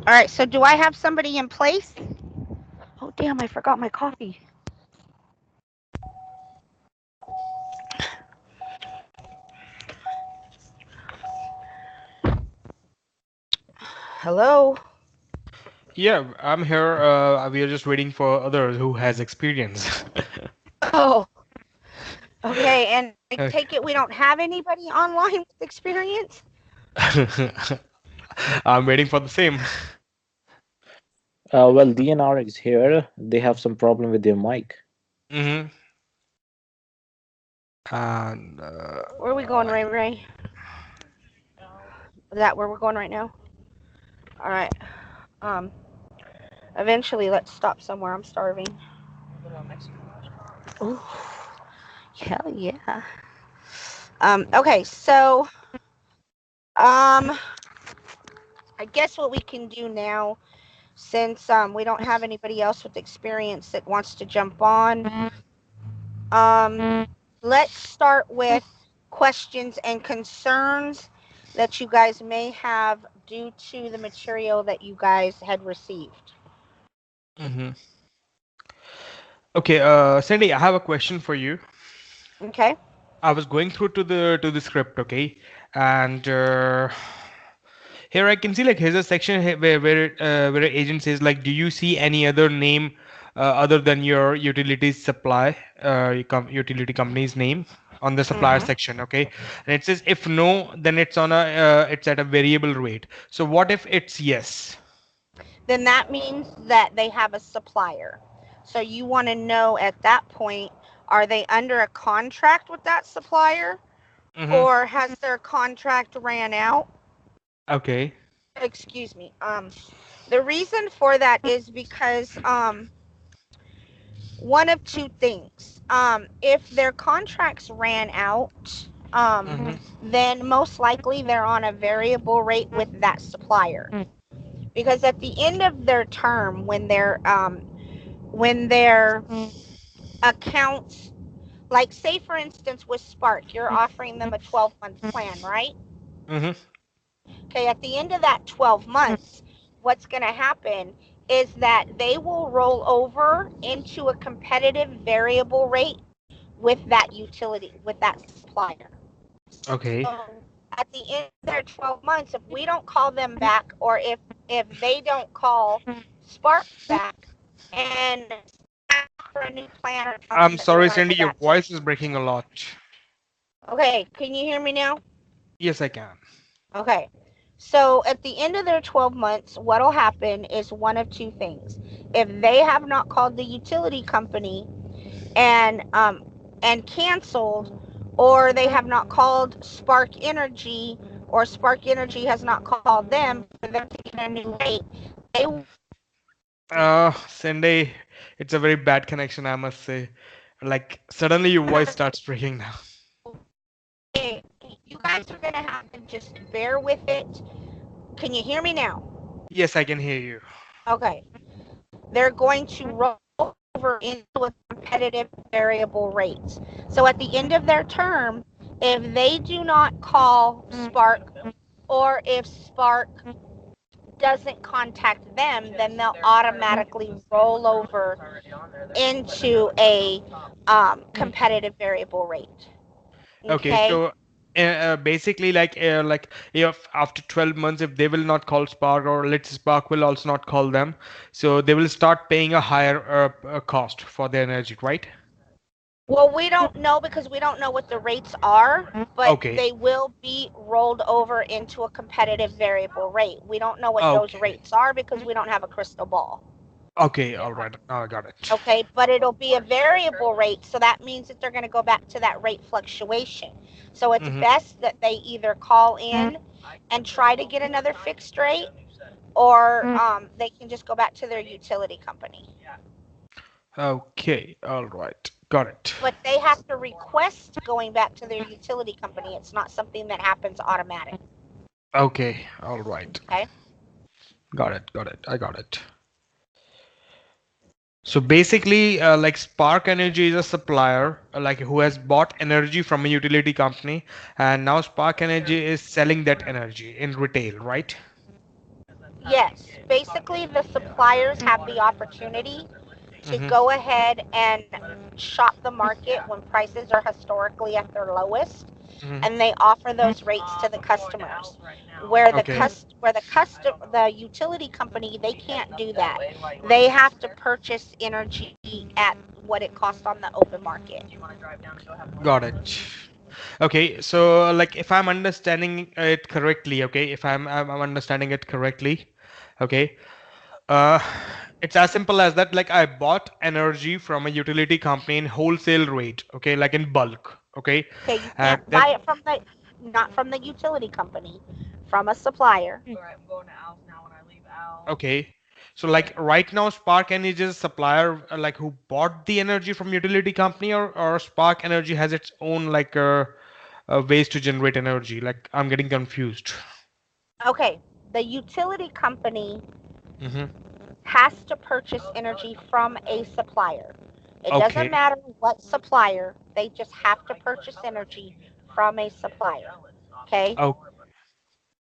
All right, so do I have somebody in place? Oh, damn, I forgot my coffee. Hello? Yeah, I'm here. We are just waiting for others who has experience. Oh, okay, and I take Okay. it we don't have anybody online with experience? I'm waiting for the same. Well, DNR is here. They have some problem with their mic. hmm And Where are we going, Ray Ray? Is that where we're going right now? All right. Um, Eventually, let's stop somewhere. I'm starving. Ooh, hell yeah. Okay, so, um, I guess what we can do now, since we don't have anybody else with experience that wants to jump on, um, let's start with questions and concerns that you guys may have due to the material that you guys had received. hmm Okay, Cindy, I have a question for you. Okay? I was going through to the script, okay, and here I can see like here's a section where agent says like, do you see any other name other than your utilities supply utility company's name on the supplier Mm-hmm. section, okay? And it says if no, then it's on a it's at a variable rate. So what if it's yes? Then that means that they have a supplier. So you want to know at that point, are they under a contract with that supplier, Mm-hmm. or has their contract ran out? Okay. Excuse me. The reason for that is because one of two things. If their contracts ran out, Mm-hmm. then most likely they're on a variable rate with that supplier. Because at the end of their term, when their accounts, like say for instance with Spark, you're offering them a 12-month plan, right? Mm-hmm. Okay, at the end of that 12 months, what's going to happen is that they will roll over into a competitive variable rate with that utility, with that supplier. Okay. So at the end of their 12 months, if we don't call them back, or if they don't call Spark back and ask for a new plan or tell them I'm that they sorry, want to Cindy, go your back to, voice is breaking a lot. okay, can you hear me now? Yes, I can. Okay. So at the end of their 12 months, what'll happen is one of two things. If they have not called the utility company and canceled, or they have not called Spark Energy, or Spark Energy has not called them for them to get a new rate, they will Cindy, it's a very bad connection, I must say. Like suddenly your voice starts breaking now. you guys are gonna have to just bear with it. Can you hear me now? Yes, I can hear you. Okay. They're going to roll over into a competitive variable rate. So at the end of their term, if they do not call Spark, or if Spark doesn't contact them, then they'll automatically roll over into a competitive variable rate. Okay, Okay? so basically, like if after 12 months, if they will not call Spark, or let's say Spark will also not call them, so they will start paying a higher cost for their energy, right? Well, we don't know because we don't know what the rates are, but Okay. they will be rolled over into a competitive variable rate. We don't know what those Okay. rates are because we don't have a crystal ball. Okay. All right. Now I got it. Okay, but it'll be a variable rate, so that means that they're going to go back to that rate fluctuation. So it's Mm-hmm. best that they either call in and try to get another fixed rate, or they can just go back to their utility company. Okay. All right. Got it. But they have to request going back to their utility company. It's not something that happens automatic. Okay. All right. Okay. Got it. Got it. I got it. So basically, like Spark Energy is a supplier, like who has bought energy from a utility company, and now Spark Energy is selling that energy in retail, right? Yes, basically the suppliers have the opportunity to Mm-hmm. go ahead and shop the market when prices are historically at their lowest, Mm-hmm. and they offer those rates to the customers. Where the Okay. the utility company, they can't do that. They have to purchase energy at what it costs on the open market. Got it. Okay, so like if I'm understanding it correctly, okay, if I'm understanding it correctly, okay, uh, it's as simple as that. Like I bought energy from a utility company in wholesale rate, okay, like in bulk, okay, Okay, you and can't then buy it from the not from the utility company, from a supplier. okay, so like right now, Spark Energy is a supplier like who bought the energy from utility company, or Spark Energy has its own like ways to generate energy. Like I'm getting confused. Okay, the utility company Mm-hmm. has to purchase energy from a supplier. It doesn't Okay. matter what supplier, they just have to purchase energy from a supplier. Okay? Oh.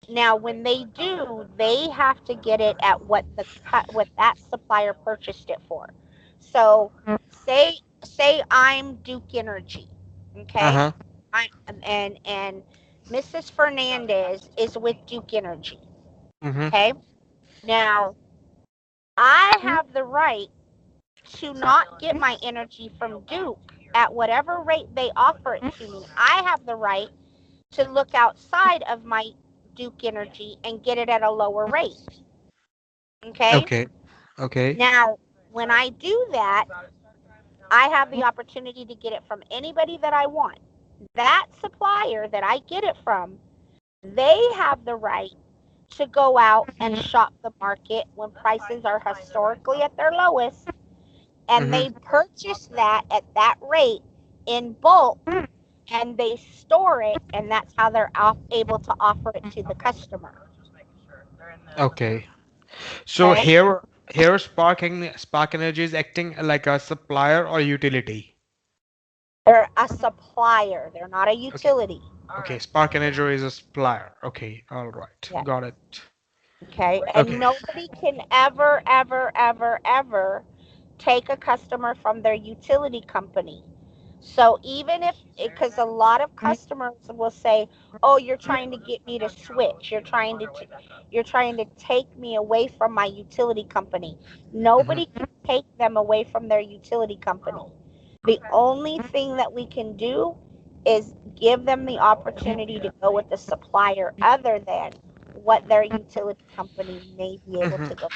Now, when they do, they have to get it at what that supplier purchased it for. So, say I'm Duke Energy, okay? Uh-huh. I and Mrs. Fernandez is with Duke Energy, Mm-hmm. okay? Now, I have the right to not get my energy from Duke at whatever rate they offer it to me. I have the right to look outside of my Duke Energy and get it at a lower rate. Okay? Okay. Okay. Now, when I do that, I have the opportunity to get it from anybody that I want. That supplier that I get it from, they have the right to go out and shop the market when prices are historically at their lowest, and Mm-hmm. they purchase that at that rate in bulk, and they store it, and that's how they're able to offer it to the customer. Okay. So Okay? here Spark Energy is acting like a supplier or utility. They're a supplier, they're not a Okay. utility. Okay. Spark Energy is a supplier. Okay. All right. Yeah. Got it. Okay? And Okay. nobody can ever, ever, ever, ever take a customer from their utility company. So even if, because a lot of customers will say, "Oh, you're trying to get me to switch. You're trying to take me away from my utility company." Mm-hmm. Nobody can take them away from their utility company. The only thing that we can do is give them the opportunity to go with a supplier other than what their utility company may be able Mm-hmm. to go.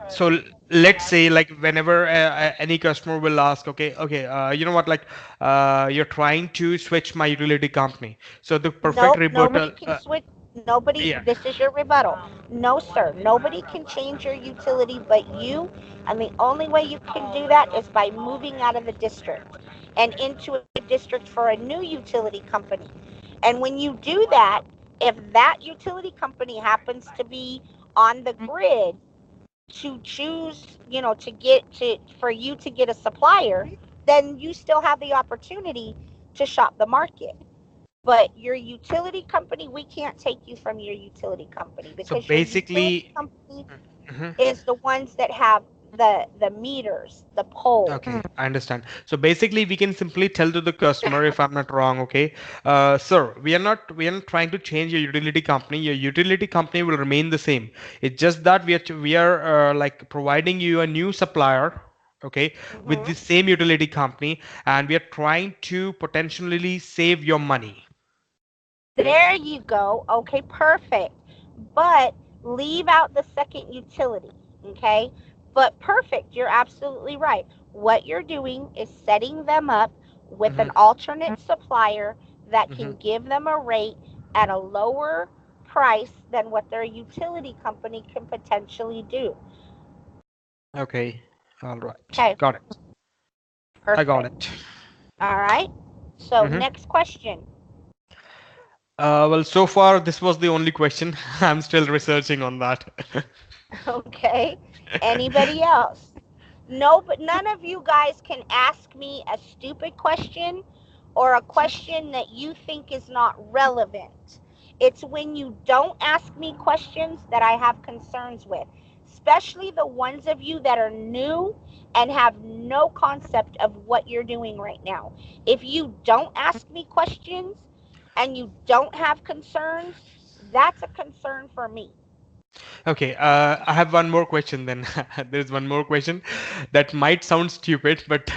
So let's say like whenever any customer will ask, okay, okay, you know what, like you're trying to switch my utility company. So the perfect No, nobody rebuttal, can switch. Nobody, yeah. this is your rebuttal. No, sir. Nobody can change your utility but you. And the only way you can do that is by moving out of the district and into a district for a new utility company. And when you do that, if that utility company happens to be on the grid to choose, to get to for you to get a supplier, then you still have the opportunity to shop the market. But your utility company, we can't take you from your utility company So because your utility basically, company mhm. is the ones that have the meters, the Okay, poles. I understand. So basically, we can simply tell to the customer, if I'm not wrong, okay, sir, we are not trying to change your utility company. Your utility company will remain the same. It's just that we are like providing you a new supplier, okay, with the Hmm. same utility company, and we are trying to potentially save your money. There you go. Okay, perfect. But leave out the second utility. Okay. But perfect. You're absolutely right. What you're doing is setting them up with Hmm. an alternate supplier that Hmm. can give them a rate at a lower price than what their utility company can potentially do. Okay, all right, Okay, got it. I got perfect. it. All right. So, Hmm. next question. Well, so far this was the only question. I'm still researching on that. Okay. Anybody else? No, but none of you guys can ask me a stupid question or a question that you think is not relevant. It's when you don't ask me questions that I have concerns with, especially the ones of you that are new and have no concept of what you're doing right now. If you don't ask me questions and you don't have concerns, that's a concern for me. Okay, I have one more question then. There's one more question that might sound stupid, but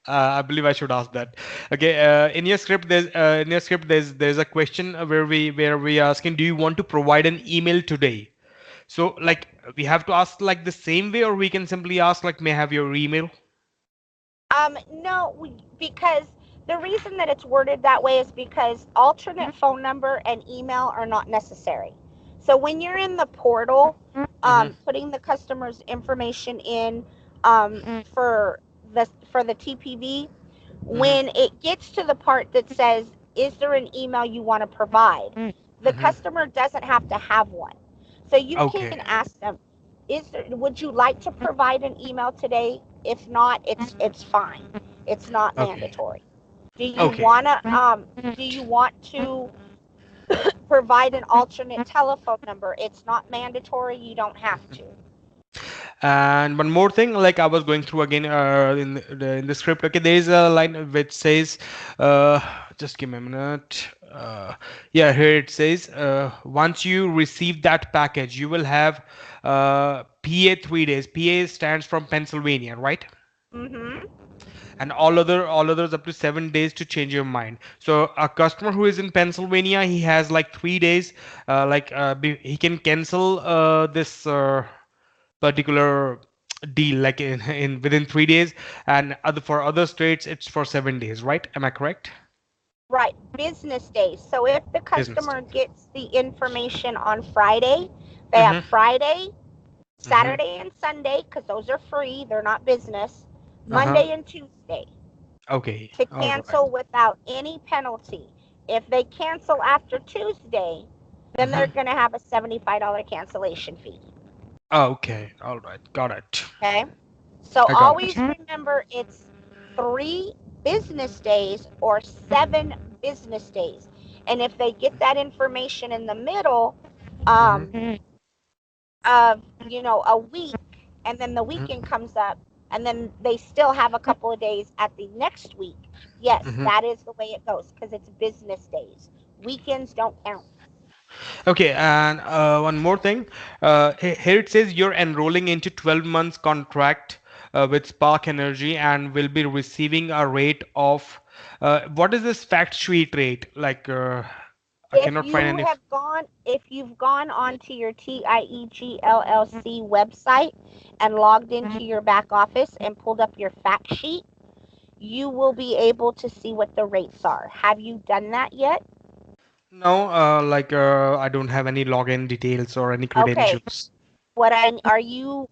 I believe I should ask that. Okay, in your script there's a question where we are asking, do you want to provide an email today? So like we have to ask like the same way, or we can simply ask like, may I have your email? No, because the reason that it's worded that way is because alternate phone number and email are not necessary. So when you're in the portal, Mm-hmm. putting the customer's information in for the TPV, Mm-hmm. when it gets to the part that says, "Is there an email you want to provide?" the Mm-hmm. customer doesn't have to have one. So you can Okay. ask them, would you like to provide an email today? If not, it's fine. It's not Okay. mandatory. Do you Okay. wanna do you want to provide an alternate telephone number? It's not mandatory. You don't have to. And one more thing, like I was going through again in the script. Okay, there is a line which says, uh, just give me a minute. Yeah, here it says, once you receive that package, you will have PA 3 days. PA stands from Pennsylvania, right? Mm-hmm. And all others up to 7 days to change your mind. So a customer who is in Pennsylvania, he has like 3 days. He can cancel this particular deal like in within 3 days, and other for other states it's for 7 days, right? Am I correct? Right, business days. So if the Business day. customer gets the information on Friday, they have Mm-hmm. Friday, Mm-hmm. Saturday, and Sunday because those are free. They're not business. Uh-huh. Monday and Tuesday Okay. to All right. cancel without any penalty. If they cancel after Tuesday, then they're Mm-hmm. going to have a $75 cancellation fee. Okay. All right. Got it. Okay. So I got always it. remember it's 3 business days or 7 business days. And if they get that information in the middle Mm-hmm. um, of, a week, and then the Mm-hmm. weekend comes up, and then they still have a couple of days at the next week, yes, Mm-hmm. that is the way it goes because it's business days. Weekends don't count. Okay, and one more thing. Here it says you're enrolling into 12 months contract with Spark Energy and will be receiving a rate of what is this fact sheet rate? Like I If cannot find you any. have gone, if you've gone onto your TIEG LLC website and logged into your back office and pulled up your fact sheet, you will be able to see what the rates are. Have you done that yet? No, I don't have any login details or any Okay. credentials. What I are you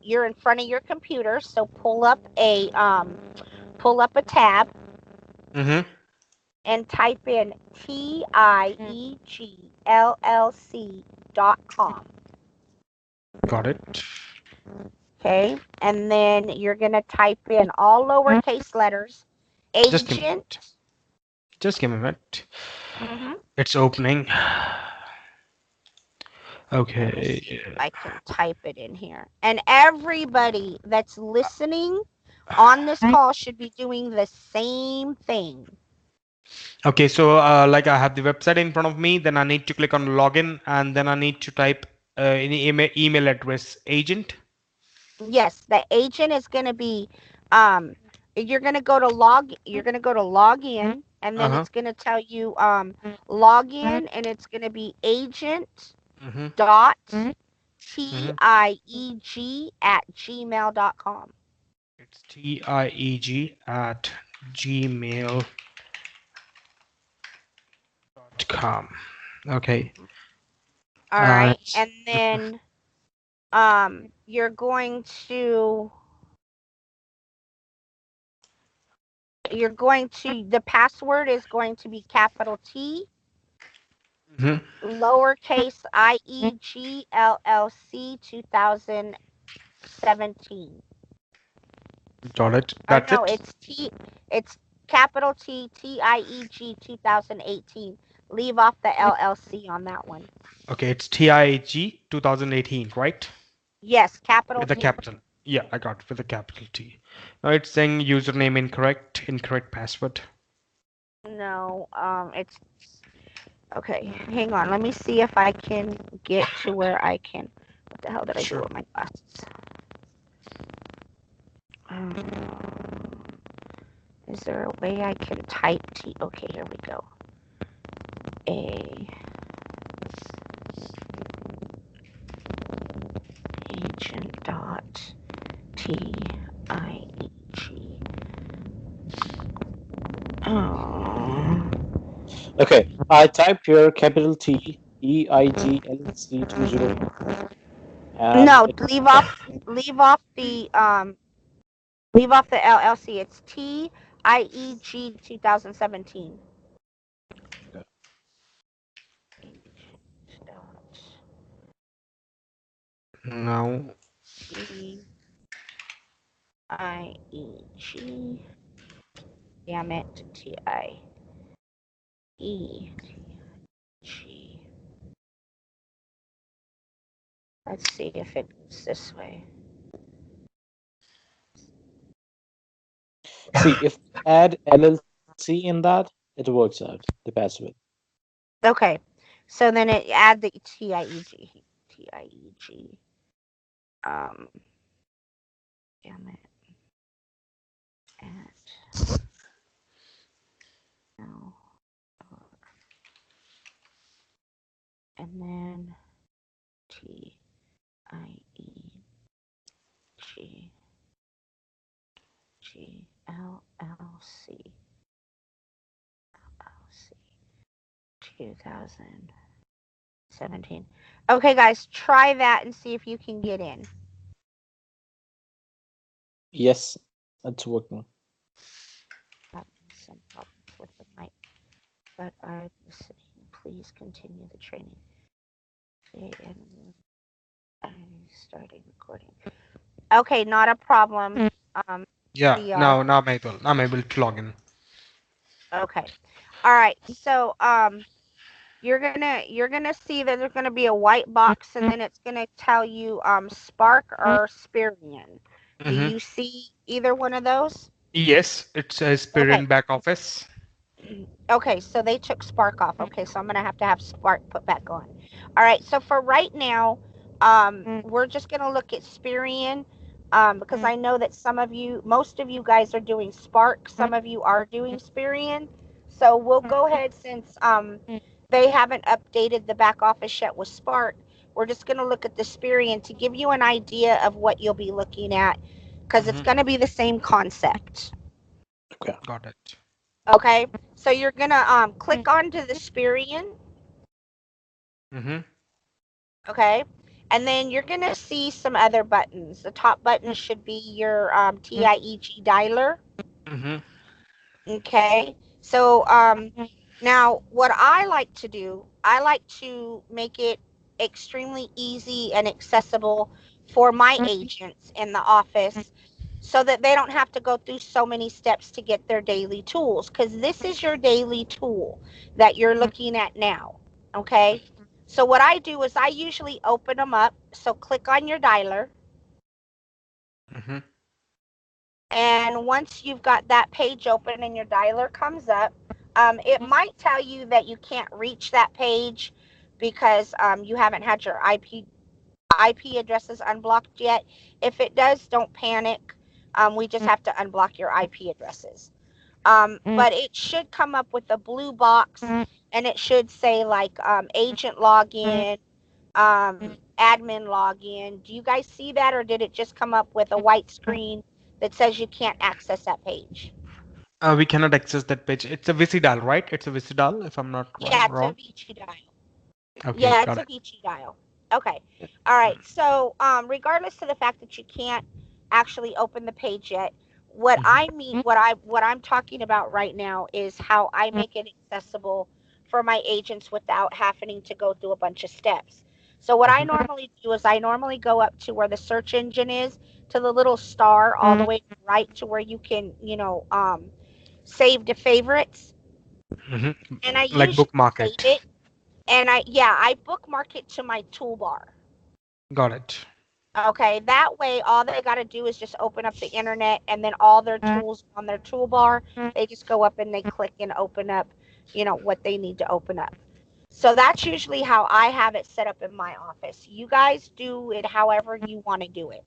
you're in front of your computer, so pull up a tab Mm-hmm. and type in TIEGLLC.com. Got it. Okay? And then you're going to type in all lowercase letters Just give me a agent. minute. Just give me a minute. Mm-hmm. It's opening. Let me see if Okay. I can type it in here. And everybody that's listening on this call should be doing the same thing. Okay, so like I have the website in front of me, then I need to click on login, and then I need to type any email address agent. Yes, the agent is going to be um you're going to go to log in, and then Uh-huh. it's going to tell you log in, and it's going to be agent Mm-hmm. dot Mm-hmm. tieg at gmail.com. It's TIEG at gmail.com. Okay. All Uh, right. And then you're going to the password is going to be capital T, mhm. lowercase IEGLLC 2017. Got it. Or That's no, it. it's capital T TIEG 2018. Leave off the LLC on that one. Okay, it's TIG 2018, right? Yes, capital With a T. capital. Yeah, I got it with a capital T. Now it's saying username incorrect, incorrect password. No, it's okay. Hang on. Let me see if I can get to where I can. What the hell did I do Sure. with my glasses? Um, is there a way I can type T? Okay, here we go. A agent dot T I E G. Oh. Okay, I typed here capital T EIGLC 2018 and No, it leave off the leave off the LLC. It's TIEG 2017. okay. Now, TIEG. Damn it. TIEG. Let's see if it goes this way. See if we add LLC in that, it works out the password. Okay. So then it add the TIEG. TIEG. Um, damn it. At no. And then TIEG. GLLC 2017. Okay, guys, try that and see if you can get in. Yes, it's working. Having some problems with the mic, but I'm listening. Please continue the training. And I'm starting recording. Okay, not a problem. Um, yeah, CR. now I'm able to log in. Okay. All right. So you're gonna see that there's gonna be a white box and then it's gonna tell you Spark or Spirion. Do Mm-hmm. you see either one of those? Yes, it says Okay. parent back office. Okay, so they took Spark off. Okay, so I'm gonna have to have Spark put back on. All right, so for right now, we're just gonna look at Spirion, because I know that some of you, most of you guys are doing Spark. Some of you are doing Spirion. So we'll go ahead since they haven't updated the back office yet with Spark. We're just gonna look at the Spirion to give you an idea of what you'll be looking at, because it's Mm-hmm. gonna be the same concept. Okay. Got it. Okay, so you're gonna click onto the Spirion, Mm-hmm. okay, and then you're gonna see some other buttons. The top button should be your TIEG dialer. Mm-hmm. Okay, so now what I like to do, I like to make it extremely easy and accessible for my agents in the office so that they don't have to go through so many steps to get their daily tools, because this is your daily tool that you're looking at now. Okay, so what I do is I usually open them up. So click on your dialer, Mm-hmm. and once you've got that page open and your dialer comes up, it might tell you that you can't reach that page because you haven't had your IP addresses unblocked yet. If it does, don't panic. We just have to unblock your IP addresses. But it should come up with a blue box and it should say like agent login, admin login. Do you guys see that, or did it just come up with a white screen that says you can't access that page? We cannot access that page. It's a VC right? It's a VC if I'm not Yeah, it's a wrong. Vici dial. Okay, Yeah, it's got a it. Vici dial. Okay. All right. So, regardless of the fact that you can't actually open the page yet, Mm-hmm. what I'm talking about right now is how I make it accessible for my agents without having to go through a bunch of steps. So what I Mm-hmm. normally do is I normally go up to where the search engine is, to the little star all the way right to where you can, save to favorites, and I Like usually bookmark save it. it. And I bookmark it to my toolbar. Got it. Okay, that way all they got to do is just open up the internet, and then all their tools on their toolbar, they just go up and they click and open up, what they need to open up. So that's usually how I have it set up in my office. You guys do it however you want to do it.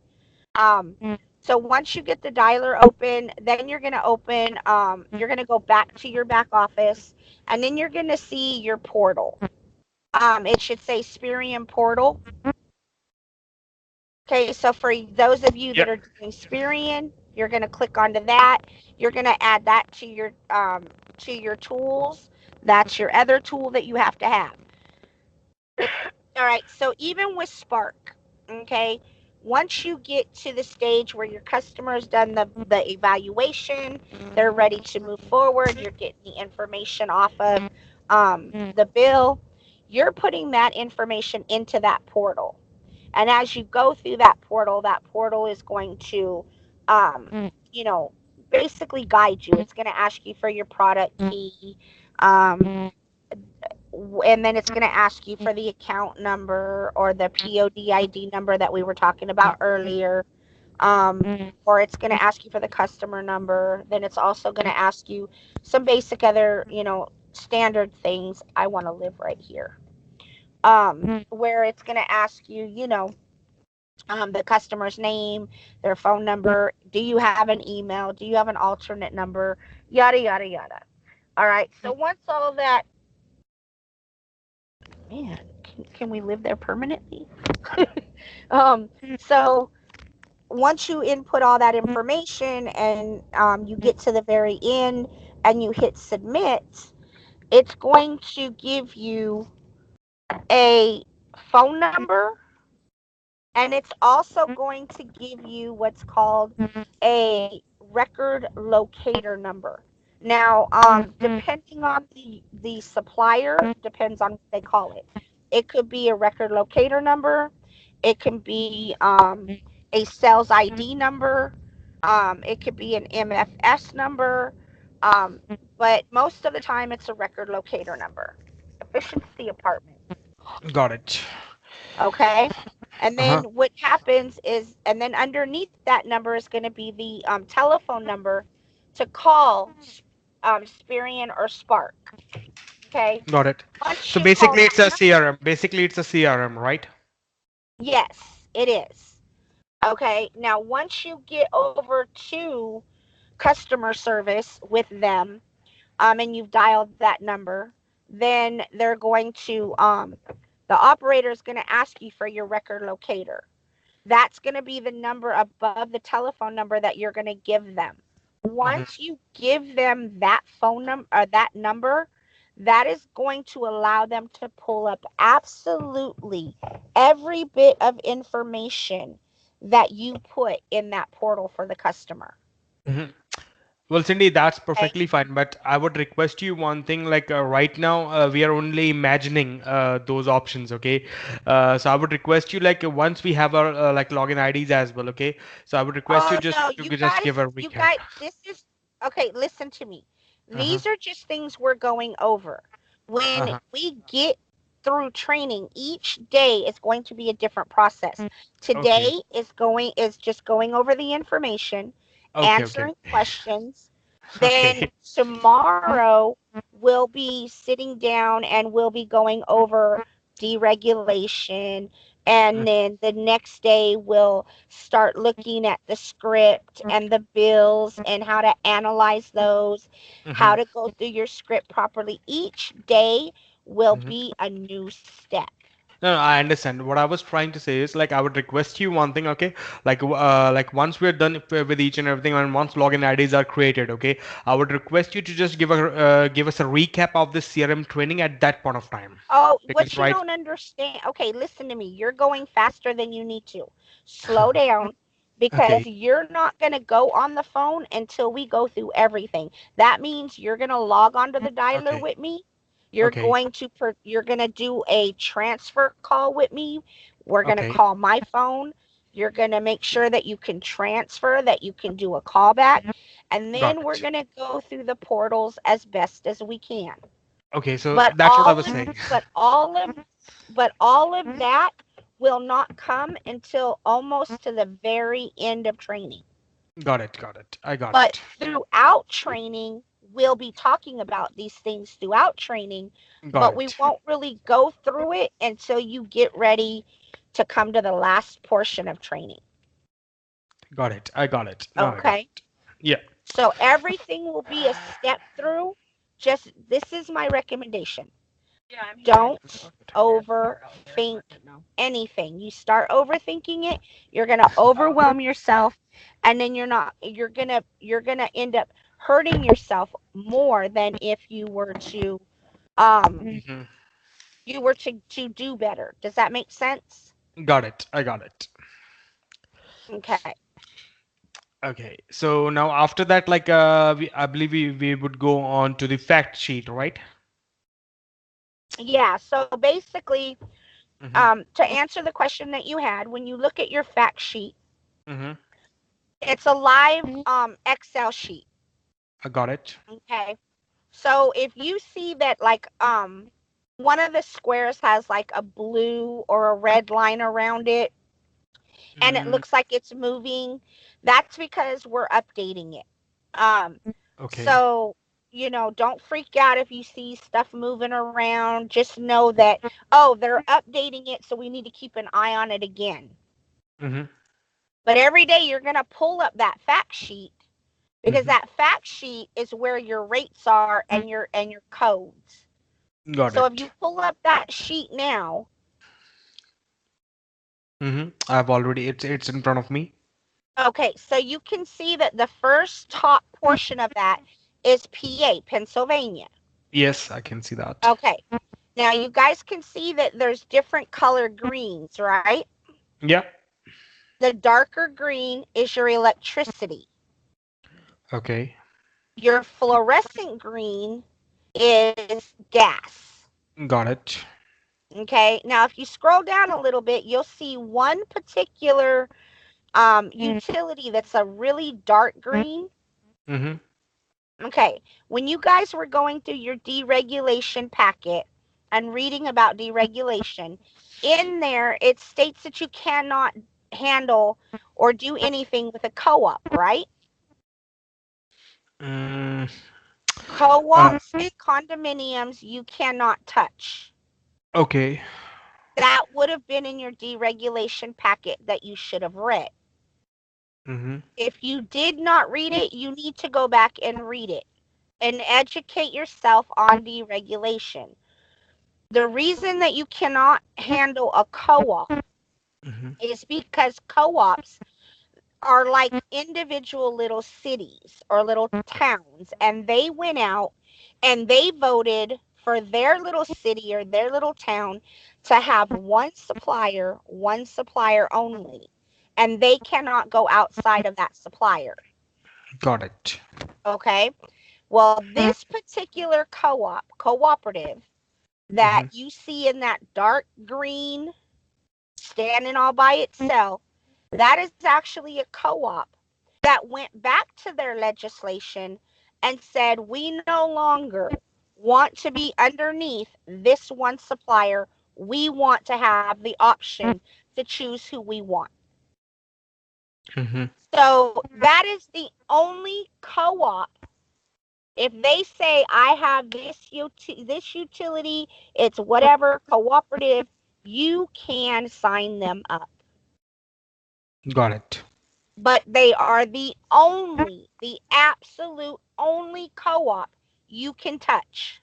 Um, so once you get the dialer open, then you're gonna go back to your back office, and then you're gonna see your portal. It should say Spirium Portal. Okay, so for those of you that Yep. are doing Spirion, you're gonna click onto that. You're gonna add that to your tools. That's your other tool that you have to have. All right, so even with Spark, okay, once you get to the stage where your customer has done the evaluation, they're ready to move forward, you're getting the information off of the bill, you're putting that information into that portal. And as you go through that portal is going to, um, you know, basically guide you. It's going to ask you for your product key. Um, and then it's going to ask you for the account number or the PODID number that we were talking about earlier. Or it's going to ask you for the customer number. Then it's also going to ask you some basic other, standard things. I want to live right here. Where it's going to ask you, the customer's name, their phone number. Do you have an email? Do you have an alternate number? Yada, yada, yada. All right. So once all that, man, can we live there permanently? So once you input all that information and you get to the very end and you hit submit, it's going to give you a phone number, and it's also going to give you what's called a record locator number. Now, depending on the supplier, depends on what they call it. It could be a record locator number. It can be a sales ID number. It could be an MFS number. Um, but most of the time, it's a record locator number. Efficiency apartment. Got it. Okay. And then Uh-huh. what happens is, and then underneath that number is going to be the telephone number to call Spirion or Spark. Okay. Got it. Once So you call basically that it's a number, CRM. Basically it's a CRM, right? yes, it is. Okay. Now, once you get over to customer service with them, and you've dialed that number, then they're going to, the operator is going to ask you for your record locator. That's going to be the number above the telephone number that you're going to give them. Mhm. Once you give them that phone number or that number, that is going to allow them to pull up absolutely every bit of information that you put in that portal for the customer. Mhm. Well, Cindy, that's Okay. perfectly fine, but I would request you one thing. Like right now, we are only imagining those options. Okay, so I would request you like once we have our like login IDs as well. Okay, so I would request you Oh just no, to just give a you recap. guys, this is okay. Listen to me. Uh-huh. These are just things we're going over. When Uh-huh. we get through training, each day is going to be a different process. Okay. Today is just going over the information, Okay. Okay. answering questions. Then Okay. tomorrow we'll be sitting down and we'll be going over deregulation, and then the next day we'll start looking at the script and the bills and how to analyze those, how Mhm. to go through your script properly. Each day will Mhm. be a new step. No, no, I understand. What I was trying to say is like I would request you one thing, okay? Like once we're done with each and everything, and once login IDs are created, okay, I would request you to just give us a recap of this CRM training at that point of time, Oh, because what you right. don't understand. Okay, listen to me. You're going faster than you need to. Slow down, because Okay. you're not going to go on the phone until we go through everything. That means you're going to log onto the dialer Okay. with me. You're Okay. going to you're going to do a transfer call with me. We're going to Okay. call my phone. You're going to make sure that you can transfer, that you can do a callback. and Got then we're it. going to go through the portals as best as we can. Okay, so But that's what I all was of saying. but all of but all of that will not come until almost to the very end of training. Got it, got it. I got But it. throughout training, we'll be talking about these things throughout training, Got but we it. won't really go through it until you get ready to come to the last portion of training. Got it. I got it. Now I got Okay? it. Yeah. So everything will be a step through. Just this is my recommendation. Don't overthink anything. You start overthinking it, you're going to overwhelm yourself, and then you're going to end up hurting yourself more than if um Hmm. you were to do better. Does that make sense? Got it. I got it. Okay. Okay. So now after that, like, I believe we would go on to the fact sheet, right? Yeah, so basically, Mm-hmm. to answer the question that you had, when you look at your fact sheet, Mm-hmm. it's a live Excel sheet. I got it. Okay. So if you see that like one of the squares has like a blue or a red line around it and it Mm, looks like it's moving, that's because we're updating it. Um okay. so don't freak out if you see stuff moving around. Just know that, oh, they're updating it, so we need to keep an eye on it again. Mm-hmm. But every day you're going to pull up that fact sheet, because Mm-hmm. that fact sheet is where your rates are and your codes. Got So if it. you pull up that sheet now, Mm-hmm. I've already it's in front of me. okay, so you can see that the first top portion of that is PA, Pennsylvania. Yes, I can see that. Okay, now you guys can see that there's different color greens, right? Yeah. The darker green is your electricity. Okay. Your fluorescent green is gas. Got it. Okay, now if you scroll down a little bit, you'll see one particular utility that's a really dark green. Mm-hmm. Okay, when you guys were going through your deregulation packet and reading about deregulation, in there it states that you cannot handle or do anything with a co-op, right? Mm, uh, Co-ops and condominiums you cannot touch. okay. That would have been in your deregulation packet that you should have read. Mm-hmm. If you did not read it, you need to go back and read it and educate yourself on deregulation. The reason that you cannot handle a co-op Mm-hmm. is because co-ops are like individual little cities or little towns, and they went out and they voted for their little city or their little town to have one supplier only, and they cannot go outside of that supplier. Got it. Okay. Well, this particular cooperative that Mm-hmm. you see in that dark green standing all by itself, that is actually a co-op that went back to their legislation and said, we no longer want to be underneath this one supplier. We want to have the option to choose who we want. Mm-hmm. So that is the only co-op. If they say, I have this utility, it's whatever cooperative, you can sign them up. Got it. But they are the absolute only co-op you can touch.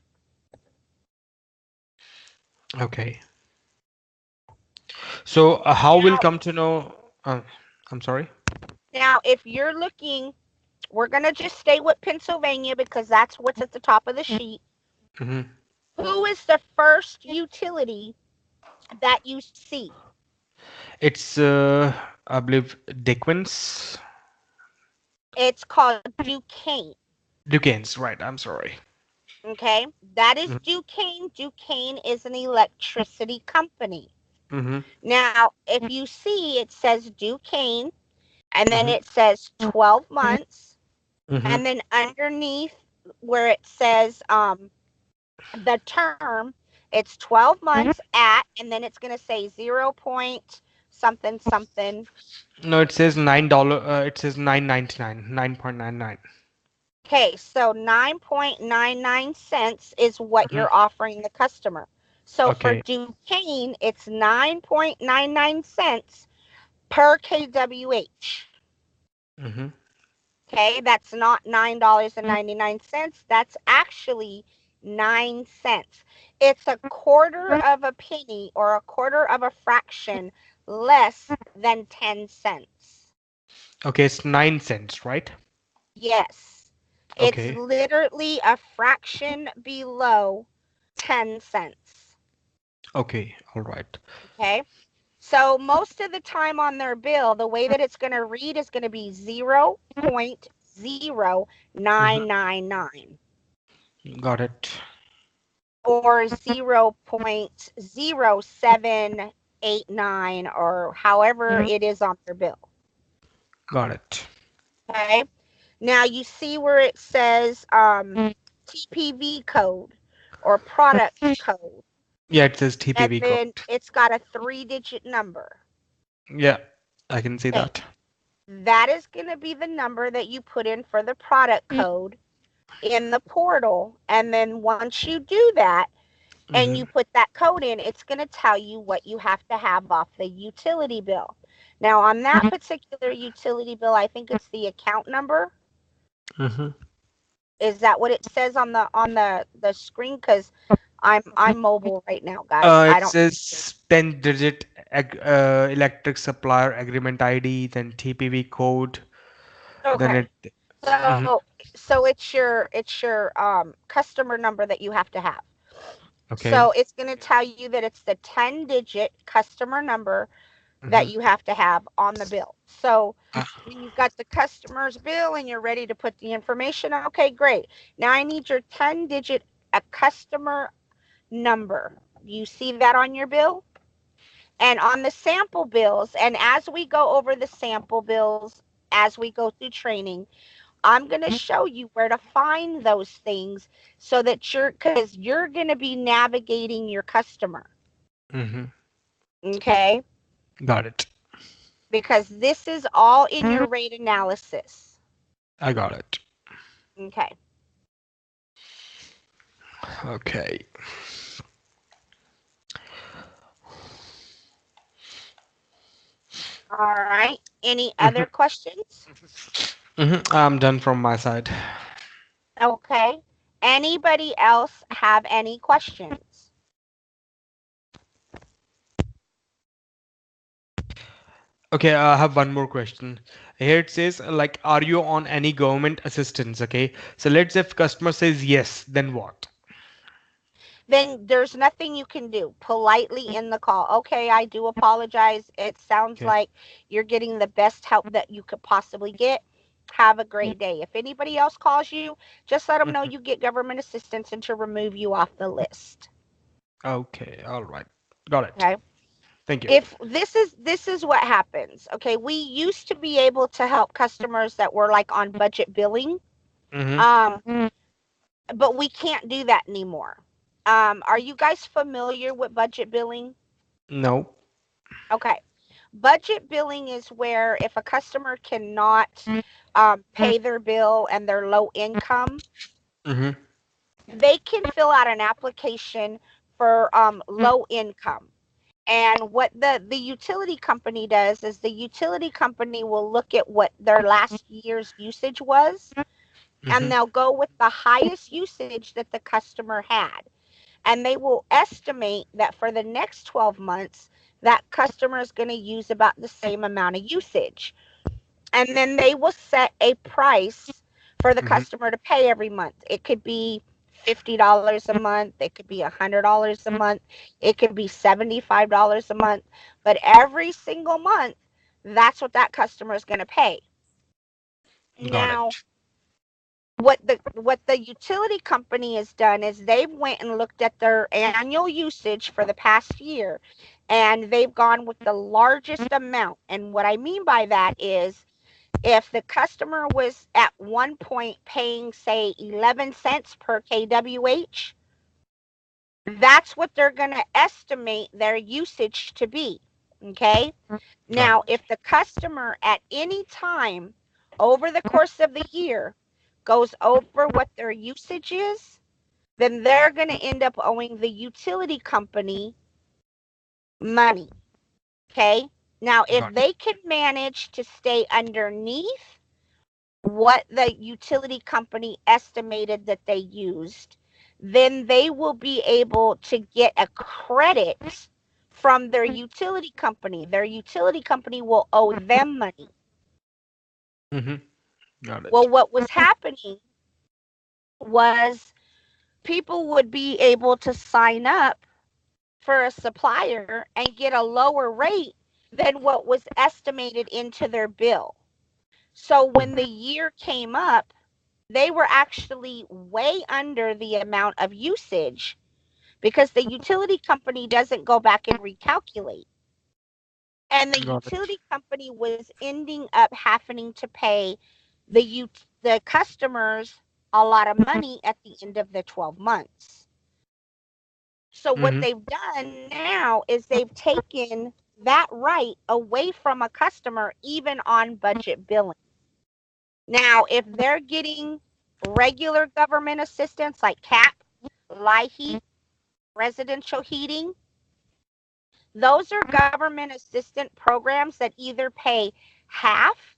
Okay. So how will Now, come to know? Uh, I'm sorry. now if you're looking, we're going to just stay with Pennsylvania because that's what's at the top of the sheet. Mm-hmm. Who is the first utility that you see? It's I believe Dickens. It's called Duquesne. Duquesne's, right? I'm sorry. Okay, that is Duquesne. Duquesne is an electricity company. Mm-hmm. Now, if you see, it says Duquesne, and then Mm-hmm. it says 12 months, Mm-hmm. And then underneath where it says the term, it's 12 months at, and then it's going to say 0 point something something. No, it says $9. It says 9.99, 9.99. Okay, so 9.99 cents is what Mm-hmm. you're offering the customer. So for Okay. Duquesne, it's 9.99 cents per kWh. Mm-hmm. Okay, that's not $9.99. That's actually 9 cents. It's a quarter of a penny or a quarter of a fraction less than 10 cents. Okay, it's 9 cents, right? Yes, it's Okay. literally a fraction below 10 cents. Okay. All right. Okay, so most of the time on their bill, the way that it's going to read is going to be Mm-hmm. 0.0999 Got it. or 0.0789 or however it is on their bill. Got it. Okay. Now you see where it says TPV code or product code, Yeah, it says and TPV code. then it's got a 3-digit number. Yeah, I can see Okay. that. That is going to be the number that you put in for the product code in the portal. And then once you do that, and Mm-hmm. you put that code in, it's going to tell you what you have to have off the utility bill. Now, on that particular utility bill, I think it's the account number. Mm-hmm. Is that what it says on the screen? Because I'm mobile right now, guys. I It don't. says 10-digit electric supplier agreement ID, then TPV code, then Okay. it. Mhm. So it's your customer number that you have to have. Okay. So it's going to tell you that it's the 10-digit customer number that Hmm. you have to have on the bill. So Uh, when you've got the customer's bill and you're ready to put the information, okay, great. Now I need your 10-digit a customer number. You see that on your bill? And on the sample bills, and as we go over the sample bills, as we go through training, I'm going to show you where to find those things so that because you're going to be navigating your customer. mhm. Okay. Got it. Because this is all in your rate analysis. I got it. Okay. Okay. All right. Any Hmm. other questions? I'm done from my side. Okay. Anybody else have any questions? Okay, I have one more question. Here it says, like, are you on any government assistance? Okay, so let's say if customer says yes, then what? Then there's nothing you can do. Politely in the call. Okay, I do apologize. It sounds Okay. like you're getting the best help that you could possibly get. Have a great day. If anybody else calls you, just let them know Mhm. you get government assistance and to remove you off the list. Okay, all right. Got it. Okay. Thank you. If this is what happens. Okay, we used to be able to help customers that were like on budget billing, Mm-hmm. um, but we can't do that anymore. Are you guys familiar with budget billing? No. Okay, budget billing is where if a customer cannot pay their bill and they're low income, Mm-hmm. they can fill out an application for low income. And what the utility company does is the utility company will look at what their last year's usage was, Mm-hmm. and they'll go with the highest usage that the customer had. And they will estimate that for the next 12 months, that customer is going to use about the same amount of usage. And then they will set a price for the Mm-hmm. customer to pay every month. It could be $50 a month, it could be $100 a month, it could be $75 a month, but every single month, that's what that customer is going to pay. Got Now, it. what the utility company has done is they've went and looked at their annual usage for the past year, and they've gone with the largest amount. And what I mean by that is If the customer was at one point paying, say, 11 cents per kWh, that's what they're going to estimate their usage to be. Okay. Got Now, it. if the customer at any time over the course of the year goes over what their usage is, then they're going to end up owing the utility company money. Okay. Now, if Got it. they can manage to stay underneath what the utility company estimated that they used, then they will be able to get a credit from their utility company. Their utility company will owe them money. Mm-hmm. Got Well, it. what was happening was people would be able to sign up for a supplier and get a lower rate than what was estimated into their bill. So when the year came up, they were actually way under the amount of usage because the utility company doesn't go back and recalculate. And the Got it. utility company was ending up having to pay the customers a lot of money at the end of the 12 months. So what Mm-hmm. they've done now is they've taken that right away from a customer even on budget billing. Now, if they're getting regular government assistance like CAP, LIHEAP, residential heating, those are government assistant programs that either pay half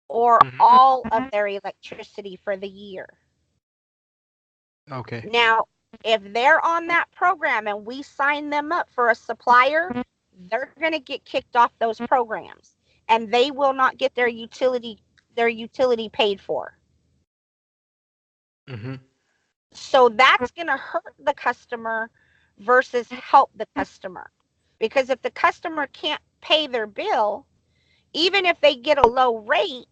or Mm-hmm. all of their electricity for the year. Okay. Now, if they're on that program and we sign them up for a supplier, they're going to get kicked off those programs and they will not get their utility paid for. Mm-hmm. So that's going to hurt the customer versus help the customer. Because if the customer can't pay their bill, even if they get a low rate,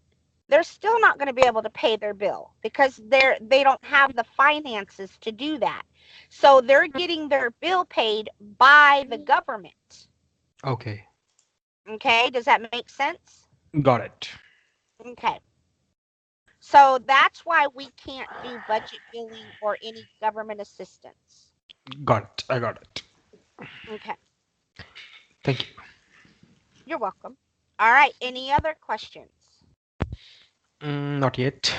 they're still not going to be able to pay their bill because they don't have the finances to do that. So they're getting their bill paid by the government. Okay. Okay, does that make sense? Got it. Okay. So that's why we can't do budget billing or any government assistance. Got it. I got it. Okay. Thank you. You're welcome. All right, any other questions Not yet.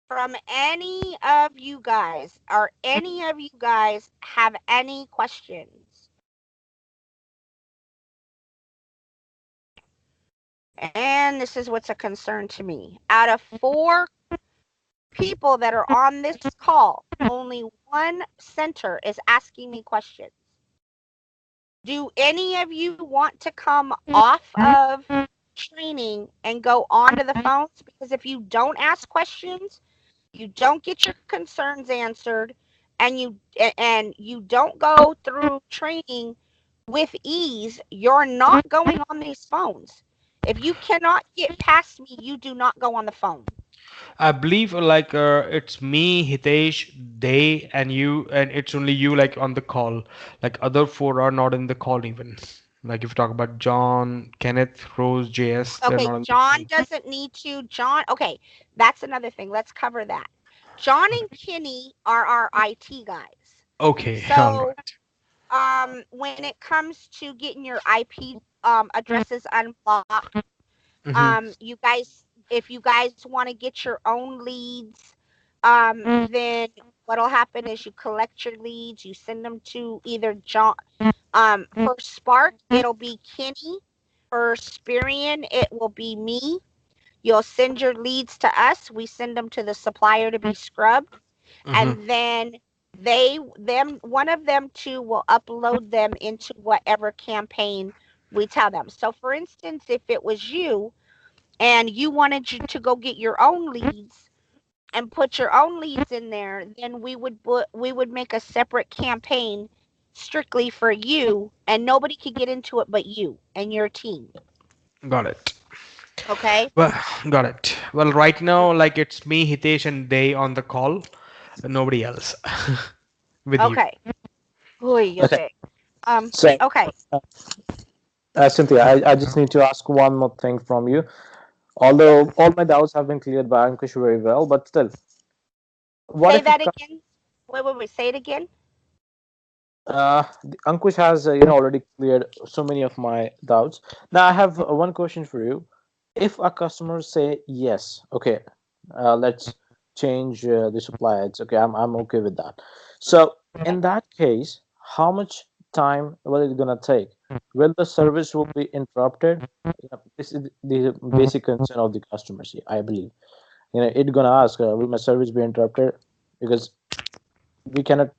from any of you guys? Or any of you guys have any questions? And this is what's a concern to me. Out of four people that are on this call, only one center is asking me questions. Do any of you want to come off of training and go onto the phones? Because if you don't ask questions, you don't get your concerns answered, and you don't go through training with ease, you're not going on these phones. If you cannot get past me, you do not go on the phone. I believe it's me, Hitesh, they, and you, and it's only you like on the call. Like other four are not in the call even. Like if you talk about John, Kenneth, Rose, JS, they're Okay, not in the John call. doesn't need to. John, okay, that's another thing. Let's cover that. John Okay. and Kenny are our IT guys. Okay. All So, right. when it comes to getting your IP addresses unblocked, Mm-hmm. you guys, if you guys want to get your own leads, then what'll happen is you collect your leads, you send them to either John. For Spark, it'll be Kenny. For Spirian, it will be me. You'll send your leads to us. We send them to the supplier to be scrubbed, Mm-hmm. and then one of them two will upload them into whatever campaign we tell them. So, for instance, if it was you and you wanted you to go get your own leads and put your own leads in there, then we would make a separate campaign strictly for you, and nobody could get into it but you and your team. Got it. Okay? Well, got it. Well, right now, like it's me, Hitesh, and they on the call. Nobody else with you. Okay. Oy, Okay. okay. So, Okay. Cynthia, I just need to ask one more thing from you. Although all my doubts have been cleared by Ankush very well, but still, what Say if a that again. Wait. Say it again. Ankush has already cleared so many of my doubts. Now I have one question for you. If a customer say yes, okay, let's change the supply. It's okay. I'm okay with that. So in that case, how much time will it gonna take? Will the service will be interrupted? This is the basic concern of the customers. I believe. It gonna ask, will my service be interrupted? Because we cannot,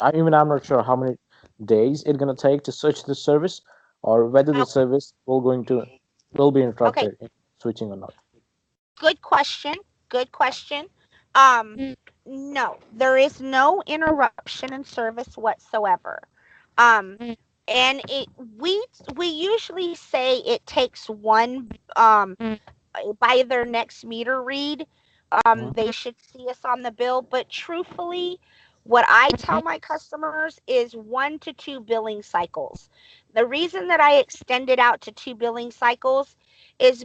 I'm not sure how many days it's gonna take to switch the service, or whether the Okay. service will be Okay. interrupted in switching or not. Good question. Good question. Um, no, there is no interruption in service whatsoever. Um, and we we usually say it takes one by their next meter read, Mhm. they should see us on the bill. But truthfully, what I tell my customers is 1 to 2 billing cycles. The reason that I extend it out to 2 billing cycles is